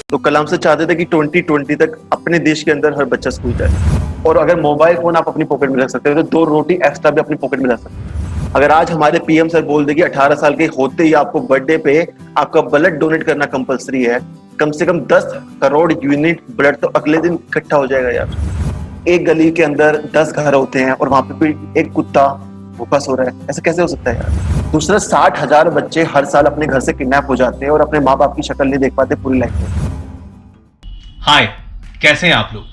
तो कलाम से चाहते थे कि 2020 तक अपने देश के अंदर हर बच्चा स्कूल जाए। और अगर मोबाइल फोन आप अपनी पॉकेट में रख सकते हो तो 2 रोटी एक्स्ट्रा भी अपनी पॉकेट में रख सकते हो। अगर आज हमारे पीएम सर बोल दे कि 18 साल के होते ही आपको बर्थडे पे आपका ब्लड डोनेट करना कंपलसरी है, कम से कम 10 करोड़ यूनिट ब्लड तो अगले दिन इकट्ठा हो जाएगा यार। एक गली के अंदर 10 घर होते हैं और वहां पे कोई एक कुत्ता भूखा सो रहा है, ऐसा कैसे हो सकता है यार। दूसरा 60,000 बच्चे हर साल अपने घर से किडनैप हो जाते हैं और अपने माँ बाप की शक्ल नहीं देख पाते पूरी लाइफ में। हाय, कैसे हैं आप लोग।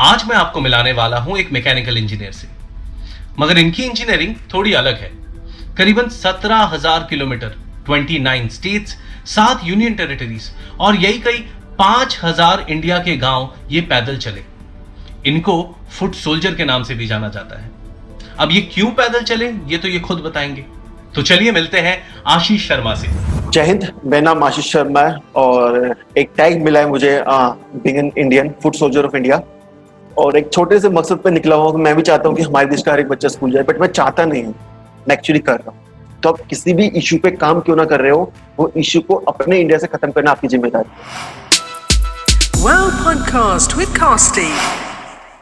आज मैं आपको मिलाने वाला हूं एक मैकेनिकल इंजीनियर से, मगर इनकी इंजीनियरिंग थोड़ी अलग है। करीबन 17,000 किलोमीटर, 29 स्टेट्स, 7 यूनियन टेरिटरीज और यही कई 5,000 इंडिया के गांव ये पैदल चले। इनको फुट सोल्जर के नाम से भी जाना जाता है। अब ये क्यों पैदल चले ये तो ये खुद बताएंगे। तो चलिए मिलते हैं आशीष शर्मा से। जय हिंद, मेरा नाम आशीष शर्मा है और एक टैग मिला है मुझे being an Indian foot soldier of India. और एक छोटे से मकसद पे निकला हुआ कि मैं भी चाहता हूँ कि हमारे देश का हर एक बच्चा स्कूल जाए, बट मैं चाहता नहीं हूँ, मैं एक्चुअली कर रहा हूँ। तो आप किसी भी इशू पे काम क्यों ना कर रहे हो, वो इशू को अपने इंडिया से खत्म करना आपकी जिम्मेदारी है। Well podcast with Costy।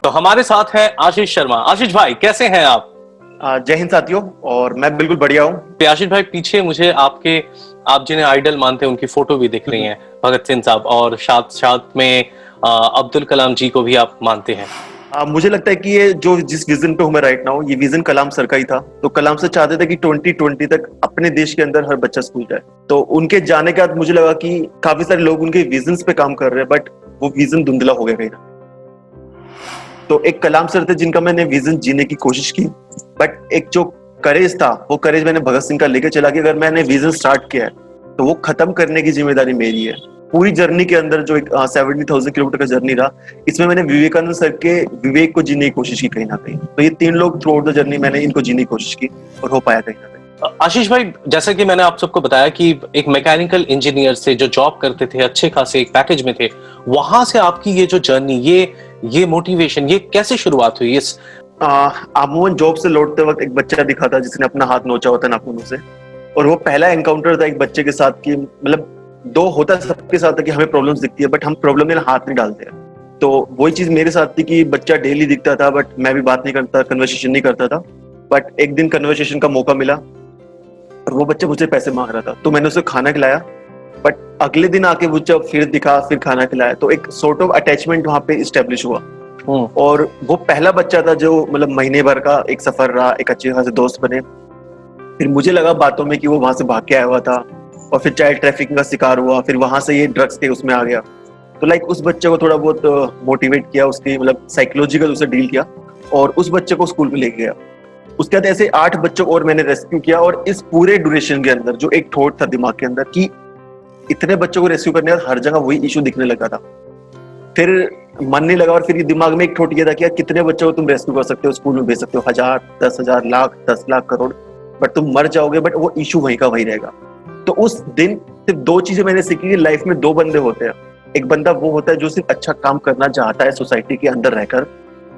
तो हमारे साथ है आशीष शर्मा। आशीष भाई कैसे हैं आप? जय हिंद साथियों, और मैं बिल्कुल बढ़िया हूँ। आशीष भाई पीछे मुझे आप जिन्हें आइडल मानते हैं उनकी फोटो भी दिख रही है, भगत सिंह साहब, और साथ में अब्दुल कलाम जी को भी आप मानते हैं। मुझे लगता है कि ये जो जिस विजन पे हूँ मैं राइट नाउ, ये विजन कलाम सर का ही था। तो कलाम सर चाहते थे कि 2020 तक अपने देश के अंदर हर बच्चा स्कूल जाए। तो उनके जाने के बाद मुझे लगा कि काफी सारे लोग उनके विजन्स पे काम कर रहे हैं, बट वो विजन धुंधला हो गया कहीं ना। तो एक कलाम सर थे जिनका मैंने विजन जीने की कोशिश की, बट एक जो करेज था वो करेज मैंने भगत सिंह का लेके चला कि अगर मैंने विजन स्टार्ट किया है तो वो खत्म करने की जिम्मेदारी मेरी है। पूरी जर्नी के अंदर जो एक 70,000 किलोमीटर का जर्नी रहा, इसमें मैंने विवेकानंद सर के विवेक को जीने की कोशिश की कहीं ना कहीं। तो ये 3 लोग थ्रू आउट द जर्नी मैंने इनको जीने की कोशिश की और हो पाया कहीं ना कहीं। आशीष भाई, जैसा कि मैंने आप सबको बताया कि एक मैकेनिकल इंजीनियर से जो जॉब करते थे, अच्छे खासे एक पैकेज में थे, वहां से आपकी ये जो जर्नी, ये मोटिवेशन, ये कैसे शुरुआत हुई? इस अमूमन जॉब से लौटते वक्त एक बच्चा दिखा था जिसने अपना हाथ नोचा होता नाखूनों से, और वो पहला एनकाउंटर था एक बच्चे के साथ कि मतलब 2 होता सबके साथ है कि हमें प्रॉब्लम्स दिखती है बट हम प्रॉब्लम में हाथ नहीं डालते हैं। तो वही चीज मेरे साथ थी कि बच्चा डेली दिखता था बट मैं भी बात नहीं करता, कन्वर्सेशन नहीं करता था। बट एक दिन कन्वर्सेशन का मौका मिला और वो बच्चा मुझसे पैसे मांग रहा था, तो मैंने उसे खाना खिलाया। बट अगले दिन आके वो जब फिर दिखा, फिर खाना खिलाया, तो एक सॉर्ट ऑफ अटैचमेंट वहां पे इस्टेब्लिश हुआ। और वो पहला बच्चा था जो मतलब महीने भर का एक सफर रहा, एक अच्छे खासे दोस्त बने। फिर मुझे लगा बातों में कि वो वहां से भाग के आया हुआ था और फिर चाइल्ड ट्रैफिकिंग का शिकार हुआ, फिर वहां से ये ड्रग्स के उसमें आ गया। तो लाइक उस बच्चे को थोड़ा बहुत मोटिवेट किया, उसकी मतलब साइकोलॉजिकल उसे डील किया और उस बच्चे को स्कूल में लेके गया। उसके बाद ऐसे 8 बच्चों और मैंने रेस्क्यू किया, और इस पूरे ड्यूरेशन के अंदर जो एक थॉट था दिमाग के अंदर कि इतने बच्चों को रेस्क्यू करने हर जगह वही इशू दिखने लगा था। फिर मन नहीं लगा और फिर दिमाग में एक थॉट ये था कि यार कितने बच्चों को तुम रेस्क्यू कर सकते हो, स्कूल में भेज सकते हो, 1000, 10,000, लाख, 10 लाख, करोड़, बट तुम मर जाओगे, बट वो इशू वहीं का वहीं रहेगा। तो उस दिन सिर्फ 2 चीजें मैंने सीखी कि लाइफ में 2 बंदे होते हैं। एक बंदा वो होता है जो सिर्फ अच्छा काम करना चाहता है सोसाइटी के अंदर रहकर,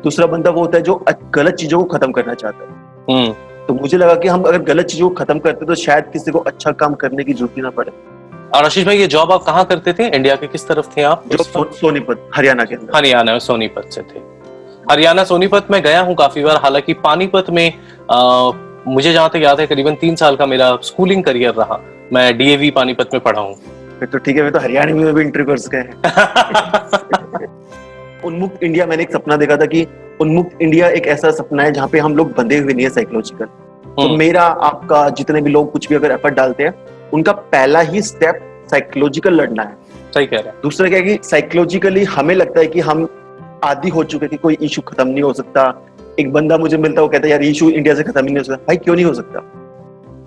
दूसरा बंदा वो होता है जो गलत चीजों को खत्म करना चाहता है। तो मुझे लगा कि हम अगर गलत चीजों को खत्म करते तो शायद किसी को अच्छा काम करने की जरूरत ही ना पड़े। और आशीष भाई, ये जॉब आप कहाँ करते थे? इंडिया के किस तरफ थे आप? जो सोनीपत, हरियाणा के अंदर। हरियाणा में सोनीपत से थे। हरियाणा सोनीपत में गया हूँ काफी बार। हालांकि पानीपत में मुझे जहां तक याद है करीबन 3 साल का मेरा स्कूलिंग करियर रहा। मैं डीएवी पानीपत में पढ़ा हूँ। फिर तो ठीक है, मैं तो हरियाणा में भी इंटरव्यू कर सके हैं। उन्मुक्त इंडिया, मैंने एक सपना देखा था कि उन्मुक्त इंडिया एक ऐसा सपना है जहाँ पे हम लोग बंधे हुए नहीं है साइकोलॉजिकल। तो मेरा, आपका, जितने भी लोग कुछ भी अगर एफर्ट डालते हैं, उनका पहला ही स्टेप साइकोलॉजिकल लड़ना है। सही कह रहे हैं। दूसरा क्या है कि साइकोलॉजिकली हमें लगता है कि हम आदी हो चुके हैं कि कोई इशू खत्म नहीं हो सकता। एक बंदा मुझे मिलता है, वो कहता है यार इशू इंडिया से खत्म ही नहीं हो सकता। भाई क्यों नहीं हो सकता?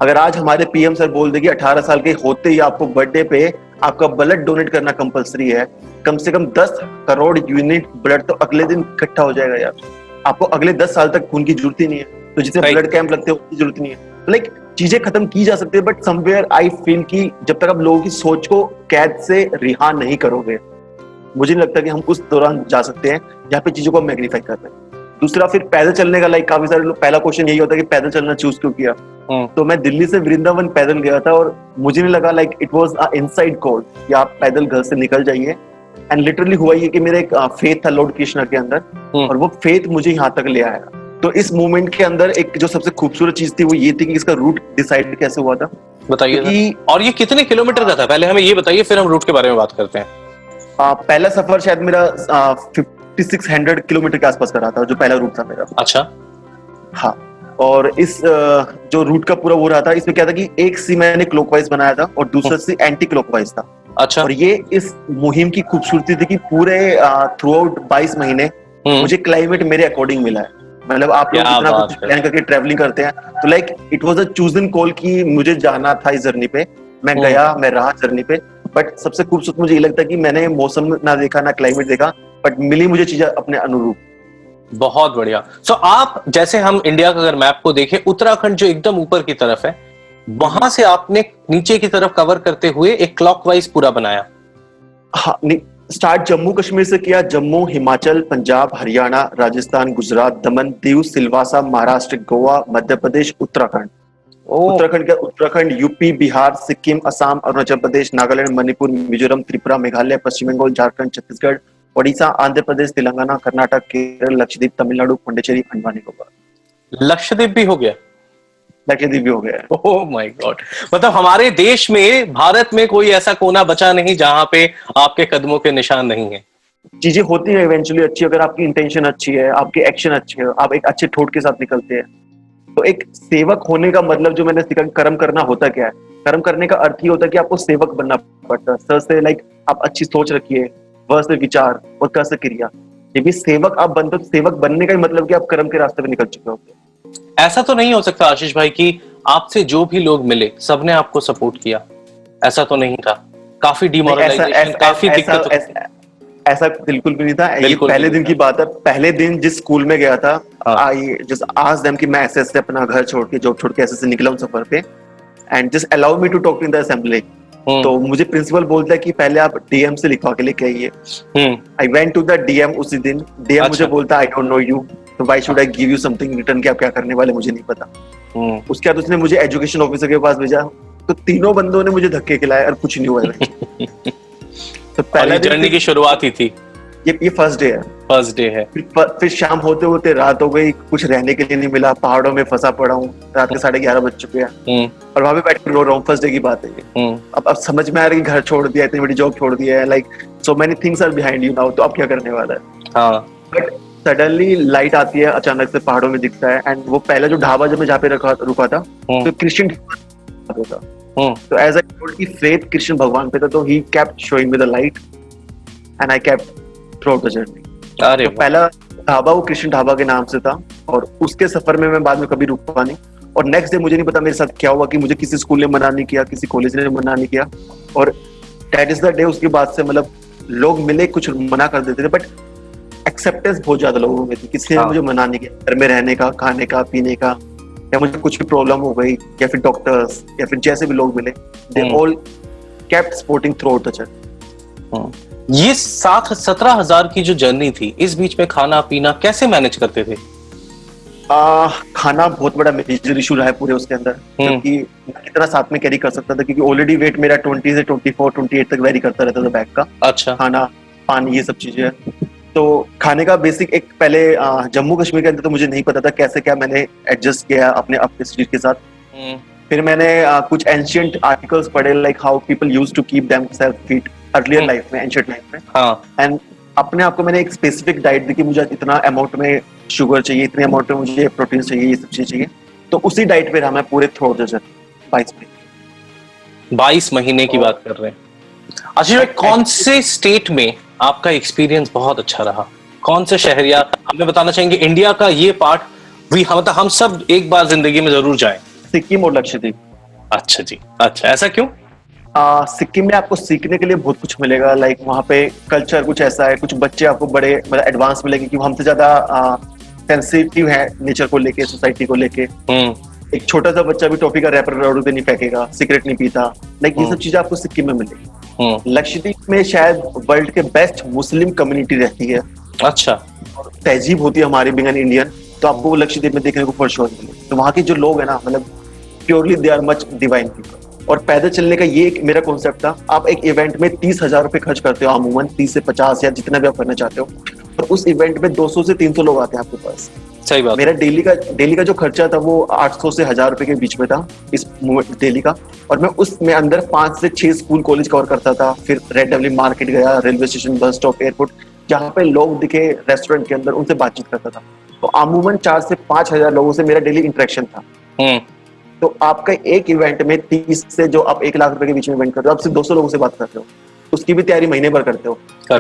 अगर आज हमारे पीएम सर बोल दे कि 18 साल के होते ही आपको बर्थडे पे आपका ब्लड डोनेट करना कंपलसरी है, कम से कम 10 करोड़ यूनिट ब्लड तो अगले दिन इकट्ठा हो जाएगा यार। आपको अगले 10 साल तक खून की जरूरत ही नहीं है, तो जितने ब्लड कैंप लगते हैं उसकी जरूरत नहीं है। लाइक चीजें खत्म की जा सकती है, बट समवेयर आई फील कि जब तक आप लोगों की सोच को कैद से रिहा नहीं करोगे, मुझे नहीं लगता कि हम उस दौरान जा सकते हैं जहाँ पे चीजों को मैग्नीफाई कर रहे हैं। दूसरा फिर पैदल चलने का, लाइक काफी सारे लोग पहला क्वेश्चन यही होता है कि पैदल चलना चूज क्यों किया। तो मैं दिल्ली से वृंदावन पैदल गया था और मुझे नहीं लगा like it was a inside call कि आप पैदल घर से निकल जाइए। एंड लिटरली हुआ ये कि मेरा एक फेथ था लॉर्ड कृष्णा के अंदर और वो फेथ मुझे यहाँ तक ले आया। तो इस मूवमेंट के अंदर एक जो सबसे खूबसूरत चीज थी वो ये थी कि इसका रूट डिसाइड कैसे हुआ था। बताइए। और ये कितने किलोमीटर का था, पहले हमें ये बताइए, फिर हम रूट के बारे में बात करते हैं। पहला सफर शायद मेरा 5600 किलोमीटर के आसपास का रहा था, जो पहला रूट था मेरा। अच्छा। हाँ, और इस जो रूट का पूरा वो रहा था, इसमें क्या था कि एक सी मैंने क्लॉकवाइज बनाया था और दूसरा सी एंटी क्लॉकवाइज था। अच्छा। और ये इस मुहिम की खूबसूरती थी कि पूरे थ्रू आउट 22 महीने मुझे क्लाइमेट मेरे अकॉर्डिंग मिला है। मतलब आप लोग इतना कुछ प्लान करके ट्रैवलिंग करते हैं तो like it was a chosen call कि मुझे जाना था इस जर्नी पे। मैं गया, मैं रहा जर्नी पे। बट सबसे खूबसूरत मुझे ये लगता है कि मैंने मौसम ना देखा ना क्लाइमेट देखा, बट मिली मुझे चीजें अपने अनुरूप। बहुत बढ़िया। सो आप जैसे हम इंडिया का अगर मैप को देखें, उत्तराखंड जो एकदम ऊपर की तरफ है, वहां से आपने नीचे की तरफ कवर करते हुए एक क्लॉकवाइज पूरा बनाया। हाँ, स्टार्ट जम्मू कश्मीर से किया। जम्मू, हिमाचल, पंजाब, हरियाणा, राजस्थान, गुजरात, दमन, दीव, सिलवासा, महाराष्ट्र, गोवा, मध्य प्रदेश, उत्तराखंड। उत्तराखंड, यूपी, बिहार, सिक्किम, असम, अरुणाचल प्रदेश, नागालैंड, मणिपुर, मिजोरम, त्रिपुरा, मेघालय, पश्चिम बंगाल, झारखंड, छत्तीसगढ़, ओडिशा, आंध्र प्रदेश, तेलंगाना, कर्नाटक, केरल, लक्षद्वीप, तमिलनाडु, पुडुचेरी, अंडमान निकोबार। लक्षद्वीप भी हो गया? लक्षद्वीप भी हो गया। Oh my God. मतलब हमारे देश में, भारत में कोई ऐसा कोना बचा नहीं जहां पे आपके कदमों के निशान नहीं है। चीजें होती है इवेंचुअली अच्छी, अगर आपकी इंटेंशन अच्छी है, आपकी एक्शन अच्छी है, आप एक अच्छे ठोट के साथ निकलते हैं। तो एक सेवक होने का मतलब जो मैंने सीखा, कर्म करना होता क्या है। कर्म करने का अर्थ ही होता है कि आपको सेवक बनना पड़ता है। स से लाइक आप अच्छी सोच रखिए, व से विचार और क से क्रिया। जब भी सेवक आप बनते हो, सेवक बनने का ही मतलब कि आप कर्म के रास्ते पे निकल चुके होते हैं। ऐसा तो नहीं हो सकता आशीष भाई कि आपसे जो भी लोग मिले सबने आपको सपोर्ट किया? ऐसा तो नहीं था? काफी डिमोरलाइजेशन, काफी दिक्कत। ऐसा बिल्कुल भी नहीं था। ये पहले दिन की बात है। पहले दिन जिस स्कूल में गया था, आई जस्ट आस्क्ड देम कि मैं ऐसे अपना घर छोड़ के, जॉब छोड़ के ऐसे निकला हूं सफर पे, and just allow me to talk in the assembly. तो मुझे प्रिंसिपल बोलता है कि पहले आप डीएम से लिखवा के लेके आइए। I went to the DM उसी दिन। डीएम मुझे बोलता आई डोंट नो यू, तो why should I give you something return, कि आप क्या करने वाले मुझे नहीं पता। उसके बाद उसने मुझे एजुकेशन ऑफिसर के पास भेजा। तो तीनों बंदों ने मुझे धक्के खिलाए और कुछ नहीं हुआ। तो पहला जर्नी की शुरुआत ही थी। ये फर्स्ट डे है। फर्स्ट डे है। फिर शाम होते होते रात हो गई, कुछ रहने के लिए नहीं मिला, पहाड़ों में फंसा पड़ा हूँ। रात के 11:30 बज चुके हैं और वहां पे बैठ कर रो रहा हूँ। फर्स्ट डे की बात है ये। अब समझ में आ रहा है कि घर छोड़ दिया, इतनी बड़ी जॉब छोड़ दिया है, like so many things are behind you now. तो अब क्या करने वाला है। बट सडनली लाइट आती है अचानक से, पहाड़ों में दिखता है। एंड वो पहला जो ढाबा जब मैं जहाँ पे रुका था, तो क्रिश्चियन था। तो एज आई टोल्ड कि फेथ कृष्ण भगवान पे था, तो he kept showing me the light and I kept through out the journey. तो पहला ढाबा वो कृष्ण ढाबा के नाम से था और उसके सफर में मैं बाद में कभी रुका नहीं। और नेक्स्ट डे मुझे नहीं पता मेरे साथ क्या हुआ कि मुझे किसी स्कूल ने मना नहीं किया, किसी कॉलेज ने मना नहीं किया। और दैट इज द डे। उसके बाद से मतलब लोग मिले, कुछ मना कर देते थे, बट एक्सेप्टेंस बहुत ज्यादा लोगों में थी। किसी ने मुझे मना नहीं किया घर में रहने का, खाने का, पीने का, या मुझे कुछ भी प्रॉब्लम हो गई, या फिर डॉक्टर्स, या फिर जैसे भी लोग मिले, they all kept supporting through out the journey. ये 17,000 की जो जर्नी थी, इस बीच में खाना पीना कैसे मैनेज करते थे? खाना बहुत बड़ा मेजर इशू रहा है पूरे उसके अंदर, क्योंकि कितना साथ में कैरी कर सकता था, क्योंकि ऑलरेडी वेट मेरा 20 से 24, 28 तक वेरी करता रहता था बैग का। अच्छा। खाना, पानी, ये सब चीजें। तो खाने का बेसिक एक पहले जम्मू कश्मीर के अंदर तो मुझे नहीं पता था कैसे क्या मैंने एडजस्ट किया अपने शरीर के साथ। फिर मैंने कुछ एंशिएंट आर्टिकल्स पढ़े, like how people used to keep themselves fit earlier life में, एंशिएंट लाइफ में। एंड अपने आप को मैंने एक स्पेसिफिक डाइट दी कि मुझे इतना अमाउंट में शुगर चाहिए, इतने अमाउंट में मुझे प्रोटीन चाहिए, ये सब चीजें चाहिए। तो उसी डाइट पे रहा मैं पूरे थ्रू आउट द जर्नी। 22 महीने की बात कर रहे हैं। आशीष भाई, कौन से स्टेट में आपका एक्सपीरियंस बहुत अच्छा रहा? कौन से शहर, या हमें बताना चाहेंगे इंडिया का ये पार्ट भी हम सब एक बार जिंदगी में जरूर जाएं? सिक्किम और लक्षद्वीप। अच्छा जी, अच्छा, ऐसा क्यों? सिक्किम में आपको सीखने के लिए बहुत कुछ मिलेगा। लाइक वहाँ पे कल्चर कुछ ऐसा है, कुछ बच्चे आपको बड़े मतलब एडवांस मिलेंगे, क्योंकि हमसे ज्यादा सेंसिटिव है नेचर को लेके, सोसाइटी को लेके। एक छोटा सा बच्चा भी टॉफी का रैपर रोड पे नहीं फेंकेगा, सिगरेट नहीं पीता। लाइक ये सब चीजें आपको सिक्किम में मिलेगी। लक्षद्वीप में शायद वर्ल्ड के बेस्ट मुस्लिम कम्युनिटी रहती है। अच्छा। और तहजीब होती है हमारी बिंग एन इंडियन, तो आपको वो लक्षद्वीप में देखने को फॉर श्योर मिले। तो वहाँ के जो लोग हैं ना, मतलब purely they are much divine people. और पैदल चलने का ये एक मेरा कॉन्सेप्ट था। आप एक इवेंट में 30,000 रुपए खर्च करते हो अमूमन, 30 से 50 या जितना भी आप करना चाहते हो, और उस इवेंट में 200 से 300 लोग आते हैं आपके पास। सही बात। मेरा डेली का जो खर्चा था वो 800 से 1000 रुपए के बीच में था इस डेली का। और मैं उसमें अंदर 5 से 6 स्कूल कॉलेज कवर करता था, फिर रेड डेवलिन मार्केट गया, railway station, bus stop, airport, जहाँ पे लोग दिखे रेस्टोरेंट के अंदर, उनसे बातचीत करता था। तो अमूमन 4 से 5,000 लोगों से मेरा डेली इंटरेक्शन था। तो आपका एक इवेंट में 30 से जो आप 1 लाख रुपए के बीच में इवेंट करते हो, आप सिर्फ 200 लोगों से बात करते हो, उसकी भी तैयारी महीने भर करते हो।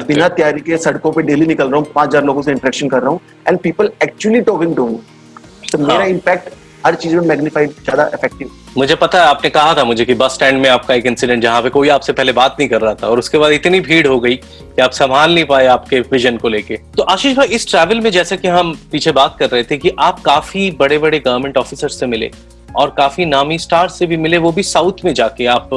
बिना तैयारी के सड़कों पे डेली निकल रहा हूँ, 5,000 लोगों से इंटरेक्शन कर रहा हूँ, and people actually talking to me. तो मेरा इम्पैक्ट हर चीज में मैग्नीफाइड, ज्यादा इफेक्टिव। मुझे पता है, आपने कहा था मुझे कि बस स्टैंड में आपका एक इंसिडेंट जहां पे कोई आपसे पहले बात नहीं कर रहा था और उसके बाद इतनी भीड़ हो गई कि आप संभाल नहीं पाए आपके विजन को लेके। तो आशीष भाई, इस ट्रैवल में जैसे कि हम पीछे बात कर रहे थे कि आप काफी बड़े बड़े गवर्नमेंट ऑफिसर से मिले और काफी नामी स्टार से भी मिले, वो भी साउथ में जाके। आप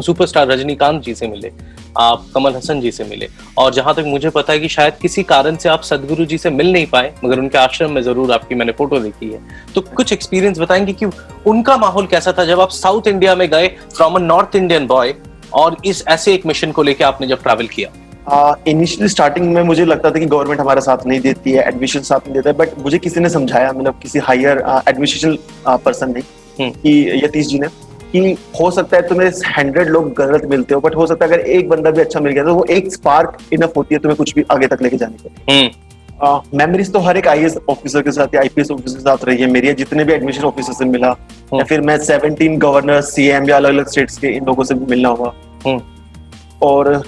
सुपरस्टार रजनीकांत जी से मिले, आप कमल हसन जी से मिले, और जहां तक मुझे पता है कि शायद किसी कारण से आप सदगुरु जी से मिल नहीं पाए, मगर उनके आश्रम में जरूर आपकी मैंने फोटो देखी है। तो कुछ एक्सपीरियंस बताएंगे कि उनका माहौल कैसा था जब आप साउथ इंडिया में गए from a north Indian boy, और इस ऐसे एक मिशन को लेकर आपने जब ट्रैवल किया? इनिशियली स्टार्टिंग में मुझे लगता था कि गवर्नमेंट हमारा साथ नहीं देती है, एडमिशन साथ नहीं देता है, बट मुझे किसी ने समझाया, मतलब किसी हायर एडमिनिस्ट्रेशन पर्सन ने, कि यतीश जी ने, कि हो सकता है तुम्हें 100 लोग गलत मिलते हो, बट हो सकता है अगर एक बंदा भी अच्छा मिल गया तो वो एक स्पार्क इनफ होती है तुम्हें कुछ भी आगे तक लेके जाने के। मेमोरीज तो हर एक IAS ऑफिसर के साथ या IPS ऑफिसर के साथ रही है मेरी, जितने भी एडमिशन ऑफिसर से मिला, या फिर मैं 17 गवर्नर, CM या अलग अलग स्टेट्स के इन लोगों से भी मिलना हुआ। और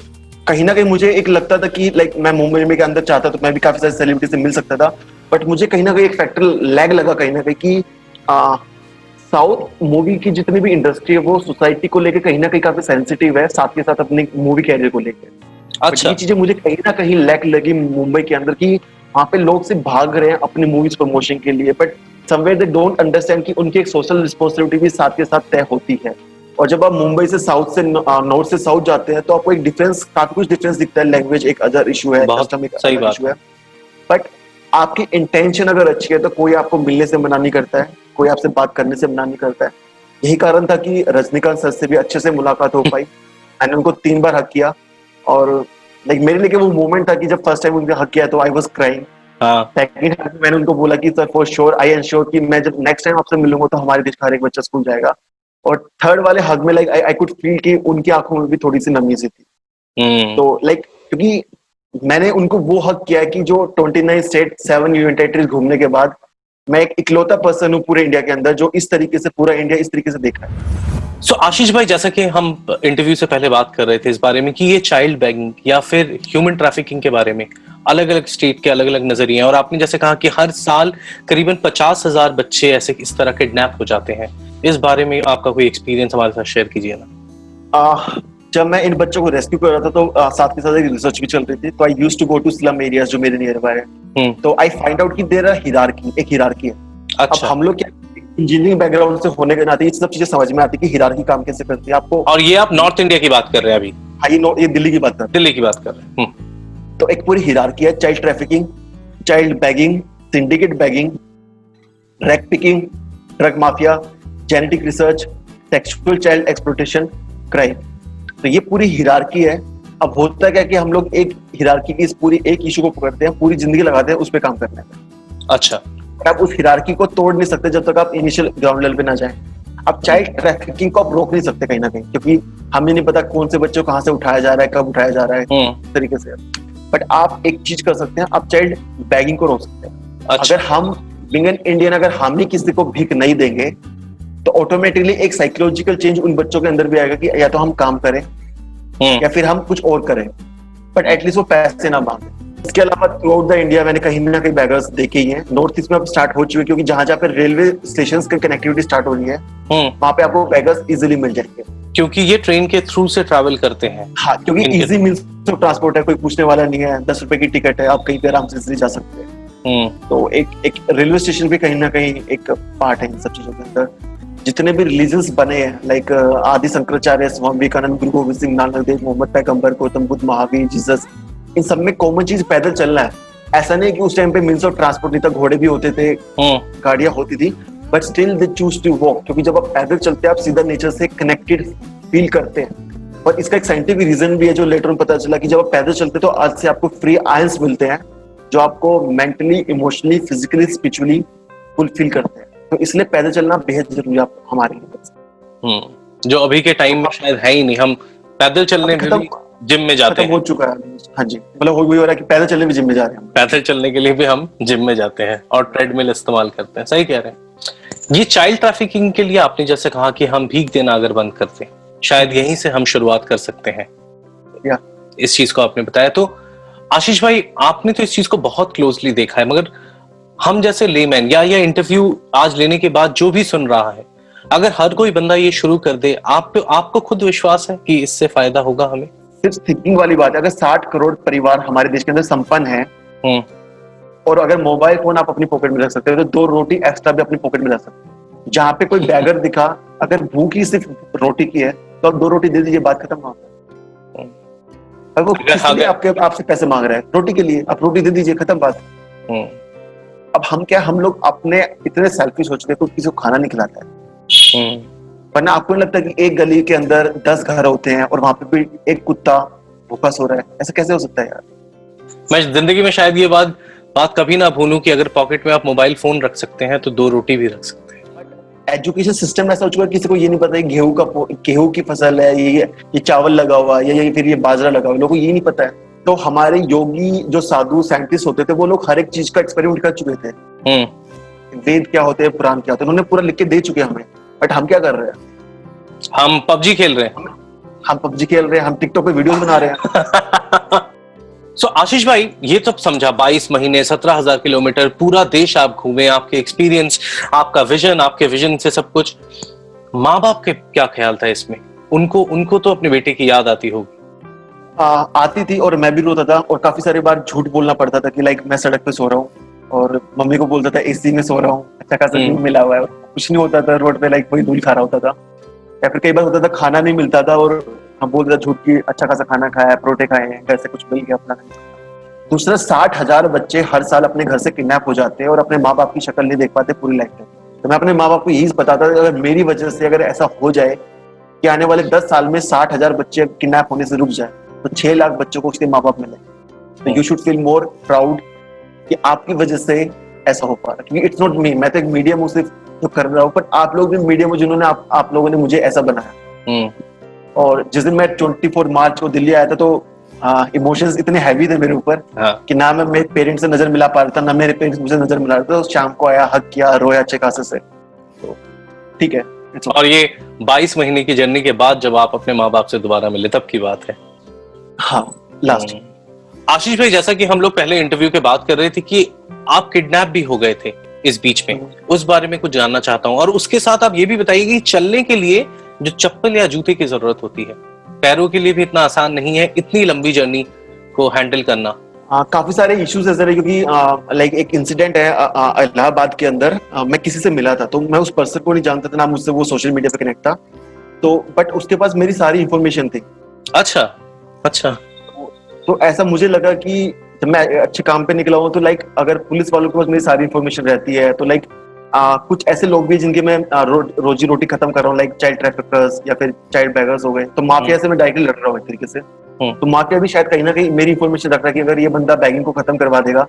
कहीं ना कहीं मुझे एक लगता था कि लाइक मैं मुंबई में के अंदर चाहता तो मैं भी काफी सारे सेलिब्रिटी से मिल सकता था, बट मुझे कहीं ना कहीं एक फैक्टर लैग लगा कहीं ना कहीं कि साउथ मूवी की जितनी भी इंडस्ट्री है वो सोसाइटी को लेकर कहीं ना कहीं काफी सेंसिटिव है, साथ के साथ अपने मूवी कैरियर को लेकर। अच्छा, ये चीजें मुझे कहीं ना कहीं लैग लगी मुंबई के अंदर कि वहाँ पे लोग सिर्फ भाग रहे हैं अपनी मूवीज प्रमोशन के लिए, but somewhere they don't understand कि उनकी एक सोशल रिस्पॉन्सिबिलिटी भी साथ के साथ तय होती है। और जब आप मुंबई से साउथ से नॉर्थ से साउथ जाते हैं तो आपको एक डिफरेंस, काफी कुछ डिफरेंस दिखता है। लैंग्वेज एक अदर इशू है, कस्टम एक अदर इशू है, बट आपकी इंटेंशन अगर अच्छी है तो कोई आपको मिलने से मना नहीं करता है, कोई आपसे बात करने से मना नहीं करता है। यही कारण था कि रजनीकांत सर से भी अच्छे से मुलाकात हो पाई। मैंने उनको 3 बार हक किया, और लाइक मेरे लिए वो मोमेंट था कि जब फर्स्ट टाइम उनके हक किया तो I was crying. Second time मैंने उनको बोला कि sir for sure I ensure कि मैं जब नेक्स्ट टाइम आपसे मिलूंगा तो हमारे देश का हर एक बच्चा स्कूल जाएगा। और थर्ड वाले हग में लाइक आई कुड फील कि उनकी आंखों में भी थोड़ी सी नमी सी थी। तो लाइक क्योंकि मैंने उनको वो हक किया कि जो 29 स्टेट 7 यूनियन टेरिटरीज घूमने के बाद मैं एक इकलौता पर्सन हूँ पूरे इंडिया के अंदर जो इस तरीके से पूरा इंडिया इस तरीके से देख रहा है। सो आशीष भाई, जैसा कि हम इंटरव्यू से पहले बात कर रहे थे इस बारे में कि ये चाइल्ड बैगिंग या फिर ह्यूमन ट्रैफिकिंग के बारे में अलग अलग स्टेट के अलग अलग नजरिए हैं, और आपने जैसे कहा कि हर साल करीबन 50,000 बच्चे ऐसे इस तरह किडनैप हो जाते हैं। इस बारे में आपका कोई एक्सपीरियंस हमारे साथ शेयर कीजिए ना। जब मैं इन बच्चों को रेस्क्यू कर रहा था तो साथ के साथ एक रिसर्च भी चल रही थी, तो I used to go to slum areas जो मेरे नियर बाय है। तो आई फाइंड आउट कि देयर आर हिरार्की, एक हिरार्की है। अच्छा। अब हम लोग क्या इंजीनियरिंग बैकग्राउंड से होने के नाते ये सब चीजें समझ में आती है कि हिरार्की काम कैसे करती है आपको। और ये आप नॉर्थ इंडिया की बात कर रहे हैं अभी? हाँ, ये दिल्ली की बात कर रहे हैं। तो एक पूरी हिरार्की है, child trafficking, child bagging, syndicate bagging, rag picking, drug mafia, genetic research, sexual child exploitation, crime. तो ये पूरी हिरार्की है। अब होता क्या कि हम लोग एक हिरार्की की इस पूरी एक इशू को पकड़ते हैं, पूरी जिंदगी लगाते हैं उस पर काम करने में। अच्छा। आप उस हिरार्की को तोड़ नहीं सकते जब तक आप इनिशियल ग्राउंड लेवल पे ना जाएं। अब चाइल्ड ट्रैफिकिंग को आप रोक नहीं सकते कहीं ना कहीं, क्योंकि हमें नहीं पता कौन से बच्चों को कहाँ से उठाया जा रहा है, कब उठाया जा रहा है, इस तरीके से। बट आप एक चीज कर सकते हैं, आप चाइल्ड बैगिंग को रोक सकते हैं। अच्छा। अगर हम बीइंग एन इंडियन अगर हम ही किसी को भीख नहीं देंगे तो ऑटोमेटिकली एक साइकोलॉजिकल चेंज उन बच्चों के अंदर भी आएगा कि या तो हम काम करें या फिर हम कुछ और करें, बट एटलीस्ट वो पैसे ना मांगे। इसके अलावा थ्रू आउट द इंडिया मैंने कहीं ना कहीं बैगर्स देखे ही हैं। नॉर्थ ईस्ट में अब स्टार्ट हो चुके हैं, क्योंकि जहां जहां पे रेलवे स्टेशन की कनेक्टिविटी स्टार्ट हो रही है वहां पे आपको बैगर्स इजीली मिल जाएंगे, क्योंकि ये ट्रेन के थ्रू से ट्रैवल करते हैं। हाँ, क्योंकि इजी मींस ऑफ ट्रांसपोर्ट है, कोई पूछने वाला नहीं है, 10 रुपए की टिकट है, आप कहीं पे आराम से इजीली जा सकते हैं। तो एक रेलवे स्टेशन भी कहीं ना कहीं एक पार्ट है इन सब चीजों के अंदर। जितने भी रिलीजन्स बने हैं लाइक आदि शंकराचार्य, स्वामी विवेकानंद, गुरु गोविंद सिंह, नानक देव, मोहम्मद पैगंबर, गौतम बुद्ध, महावीर, जीसस, इन सब में कॉमन चीज पैदल चलना है। ऐसा नहीं कि उस टाइम पे मीन्स ऑफ ट्रांसपोर्ट नहीं था, घोड़े भी होते थे, गाड़ियां होती थी, but still they choose to walk, क्योंकि जब आप पैदल चलते हैं आप सीधा नेचर से कनेक्टेड फील करते हैं। और इसका एक साइंटिफिक रीजन भी है जो लेटर में पता चला कि जब आप पैदल चलते हैं तो अर्थ से आपको फ्री आयंस मिलते हैं जो आपको mentally, emotionally, physically, spiritually fulfil करते हैं। तो इसलिए पैदल चलना बेहद जरूरी है हमारे लिए। जो अभी के टाइम में शायद है ही नहीं। हम पैदल चलने के लिए जिम में जाते हैं। हो चुका है। हाँ जी, मतलब वही हो रहा है कि पैदल चलने भी जिम में जा रहे हैं। पैदल चलने के लिए भी हम जिम में जाते हैं और ट्रेडमिल इस्तेमाल करते हैं। सही कह रहे हैं। ये चाइल्ड ट्रैफिकिंग के लिए आपने जैसे कहा कि हम भीख देना अगर बंद कर दें, शायद यहीं से हम शुरुआत कर सकते हैं। या इस चीज को आपने बताया। तो आशीष भाई, आपने तो इस चीज को बहुत क्लोजली देखा है, मगर हम जैसे लेमैन या इंटरव्यू आज लेने के बाद जो भी सुन रहा है, अगर हर कोई बंदा ये शुरू कर दे, आपको खुद विश्वास है कि इससे फायदा होगा हमें? सिर्फ थिंकिंग वाली बात है। अगर 60 करोड़ परिवार हमारे देश के अंदर संपन्न है और अगर मोबाइल फोन आप अपनी पॉकेट में रख सकते हो तो 2 रोटी एक्स्ट्रा भी अपनी पॉकेट में रख सकते हो। जहाँ पे कोई बैगर दिखा, अगर भूख ही सिर्फ रोटी की है तो आप 2 रोटी दे दीजिए, बात खत्म। अगर वो किस लिए आपसे पैसे मांग रहा है, रोटी के लिए, आप रोटी दे दीजिए, खत्म बात। अब हम लोग अपने इतने सेल्फिश हो चुके हैं, कोई किसी को खाना नहीं खिलाता है। वरना आपको नहीं लगता कि एक गली के अंदर 10 घर होते हैं और वहां पे भी एक कुत्ता भूखा सो रहा है? ऐसा कैसे हो सकता है यार? मैं जिंदगी में शायद ये बात कभी ना भूलूं कि अगर पॉकेट में आप मोबाइल फोन रख सकते हैं तो 2 रोटी भी रख सकते हैं। एजुकेशन सिस्टम ऐसा हो चुका है, किसी को ये नहीं पता है गेहूं की फसल है, ये चावल लगा हुआ है, या फिर ये बाजरा लगा हुआ है, लोगों को ये नहीं पता है। तो हमारे योगी जो साधु साइंटिस्ट होते थे वो लोग हर एक चीज का एक्सपेरिमेंट कर चुके थे। वेद क्या होते हैं, पुराण क्या होते हैं, उन्होंने पूरा लिख के दे चुके हैं हमें। बट हम क्या कर रहे हैं? हम पबजी खेल रहे हैं। हम टिकटॉक पे वीडियोस बना रहे हैं। सो आशीष भाई, ये तो समझा 22 महीने 17,000 किलोमीटर पूरा देश आप घूमे, आपके एक्सपीरियंस, आपका विजन, आपके विजन से सब कुछ। माँ बाप के क्या ख्याल था इसमें? उनको तो अपने बेटे की याद आती होगी। आती थी और मैं भी रोता था और काफी सारी बार झूठ बोलना पड़ता था कि लाइक मैं सड़क पे सो रहा हूँ और मम्मी को बोलता था एसी में सो रहा हूँ, अच्छा खासा धूल मिला हुआ है, कुछ नहीं होता था, रोड पे लाइक वही धूल खा रहा होता था। या फिर कई बार होता था खाना नहीं मिलता था और हम बोलते थे झूठ की अच्छा खासा खाना खाया है, परोठे खाए हैं, घर से कुछ मिल गया अपना। दूसरा 60,000 बच्चे हर साल अपने घर से किडनैप हो जाते हैं और अपने माँ बाप की शक्ल नहीं देख पाते पूरी लाइफ में। तो मैं अपने माँ बाप को यही बताता था, अगर मेरी वजह से अगर ऐसा हो जाए कि आने वाले 10 साल में 60,000 बच्चे किडनैप होने से रुक जाए तो 6 लाख बच्चों को उसके माँ बाप मिले, तो you should feel more proud कि आपकी वजह से ऐसा हो पा रहा है। क्योंकि इट्स नॉट मी, मैं तो एक मीडियम हूँ सिर्फ जो कर रहा हूँ, पर आप लोग भी मीडियम हो जिन्होंने आप लोगों ने मुझे ऐसा बनाया। और जिस दिन मैं 24 मार्च को दिल्ली आया था तो इमोशंस इतने हैवी थे मेरे ऊपर कि ना मैं मेरे पेरेंट्स से नजर मिला पा रहा था, ना मेरे पेरेंट्स मुझे नजर मिला रहे थे। तो शाम को आया, हक किया, रोया अच्छे खासे से। तो ठीक है। और ये 22 महीने की जर्नी के बाद जब आप अपने माँ बाप से दोबारा मिले तब की बात है। हाँ, लास्ट। आशीष भाई, जैसा कि हम लोग पहले इंटरव्यू के बात कर रहे थे कि आप किडनैप भी हो गए थे इस बीच में, उस बारे में कुछ जानना चाहता हूँ। और उसके साथ आप ये भी बताइए कि चलने के लिए जो चप्पल या जूते की जरूरत होती है, पैरों के लिए भी इतना आसान नहीं है इतनी लंबी जर्नी को हैंडल करना। काफी सारे इश्यूज ऐसे रहे क्योंकि लाइक एक इंसिडेंट है इलाहाबाद के अंदर। मैं किसी से मिला था तो मैं उस पर्सन को नहीं जानता था, ना मुझसे वो सोशल मीडिया पे कनेक्ट था, तो बट उसके पास मेरी सारी इंफॉर्मेशन थी। अच्छा। तो ऐसा मुझे लगा कि जब मैं अच्छे काम पे निकला हूँ तो लाइक अगर पुलिस वालों के पास मेरी सारी इंफॉर्मेशन रहती है तो लाइक कुछ ऐसे लोग भी जिनके मैं रोजी रोटी खत्म कर रहा हूँ, लाइक चाइल्ड ट्रैफिकर्स या फिर चाइल्ड बैगर्स हो गए, तो माफिया से मैं डायरेक्टली लड़ रहा हूँ एक तरीके से। तो माफिया भी शायद कहीं ना कहीं मेरी इंफॉर्मेशन रख रहा है कि अगर ये बंदा बैगिंग को खत्म करवा देगा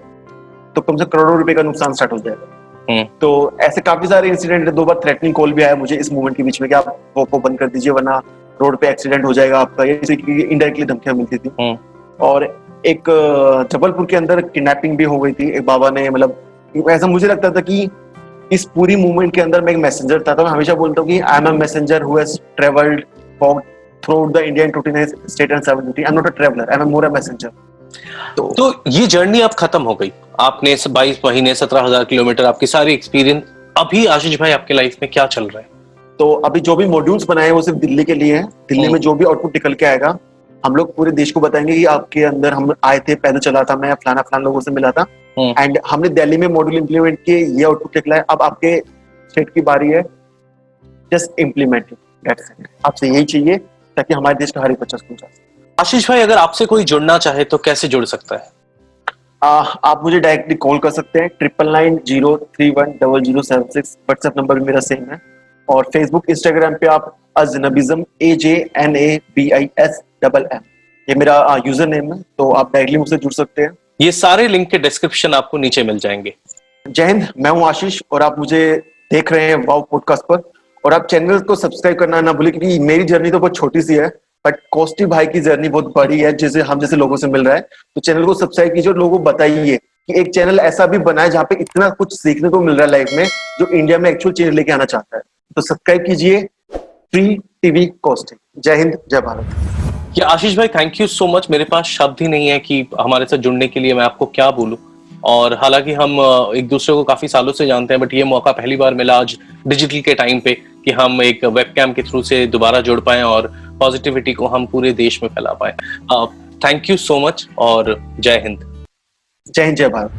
तो कम से करोड़ों रुपए का नुकसान स्टार्ट हो जाएगा। तो ऐसे काफी सारे इंसिडेंट, 2 बार थ्रेटनिंग कॉल भी आया मुझे इस मूवमेंट के बीच में कि आप वो बंद कर दीजिए वरना रोड पे एक्सीडेंट हो जाएगा आपका, ये इनडायरेक्टली धमकियां मिलती थी। और एक जबलपुर के अंदर किडनैपिंग भी हो गई थी एक बाबा ने, मतलब ऐसा मुझे लगता था कि इस पूरी मूवमेंट के अंदर मैं एक मैसेंजर था। तो मैं हमेशा बोलता हूँ कि I am a messenger who has travelled through the Indian 29 state and 7 UT. I am not a traveller, I am more a messenger. तो ये जर्नी अब खत्म हो गई, आपने 22 महीने 17,000 किलोमीटर, आपकी सारी एक्सपीरियंस। अभी आशीष भाई आपके लाइफ में क्या चल रहा है? तो अभी जो भी मॉड्यूल्स बनाए वो सिर्फ दिल्ली के लिए है। दिल्ली में जो भी आउटपुट निकल के आएगा हम लोग पूरे देश को बताएंगे कि आपके अंदर हम आए थे, पैदल चला था मैं, फलाना लोगों से मिला था एंड हमने दिल्ली में मॉड्यूल इंप्लीमेंट किए, ये आउटपुट निकला है। अब आपके स्टेट की बारी है, जस्ट इम्प्लीमेंट इट। आपसे यही चाहिए ताकि हमारे देश का हर एक बच्चा स्कूल जा सके। आशीष भाई, अगर आपसे कोई जुड़ना चाहे तो कैसे जुड़ सकता है? आप मुझे डायरेक्टली कॉल कर सकते हैं 9990310076। व्हाट्सएप नंबर भी मेरा सेम है। और फेसबुक इंस्टाग्राम पे आप अजनबीज़म AJNABISMM ये मेरा यूजर नेम है, तो आप डायरेक्टली मुझसे जुड़ सकते हैं। ये सारे लिंक के डिस्क्रिप्शन आपको नीचे मिल जाएंगे। जय हिंद, मैं हूं आशीष और आप मुझे देख रहे हैं वाव पॉडकास्ट पर। और आप चैनल को सब्सक्राइब करना ना भूलें, क्योंकि मेरी जर्नी तो बहुत छोटी सी है, बट कॉस्टी भाई की जर्नी बहुत बड़ी है, जैसे हम जैसे लोगों से मिल रहा है। तो चैनल को सब्सक्राइब कीजिए और लोगों को बताइए कि एक चैनल ऐसा भी बनाए जहाँ पे इतना कुछ सीखने को मिल रहा है लाइफ में, जो इंडिया में एक्चुअल चेंज लेके आना चाहता है। तो सब्सक्राइब कीजिए फ्री टीवी कॉस्टिंग। जय हिंद, जय भारत। ये आशीष भाई, थैंक यू सो मच। मेरे पास शब्द ही नहीं है कि हमारे साथ जुड़ने के लिए मैं आपको क्या बोलूं। और हालांकि हम एक दूसरे को काफी सालों से जानते हैं, बट ये मौका पहली बार मिला आज डिजिटल के टाइम पे कि हम एक वेबकैम के थ्रू से दोबारा जुड़ पाए और पॉजिटिविटी को हम पूरे देश में फैला पाए। थैंक यू सो मच और जय हिंद। जय हिंद, जय भारत।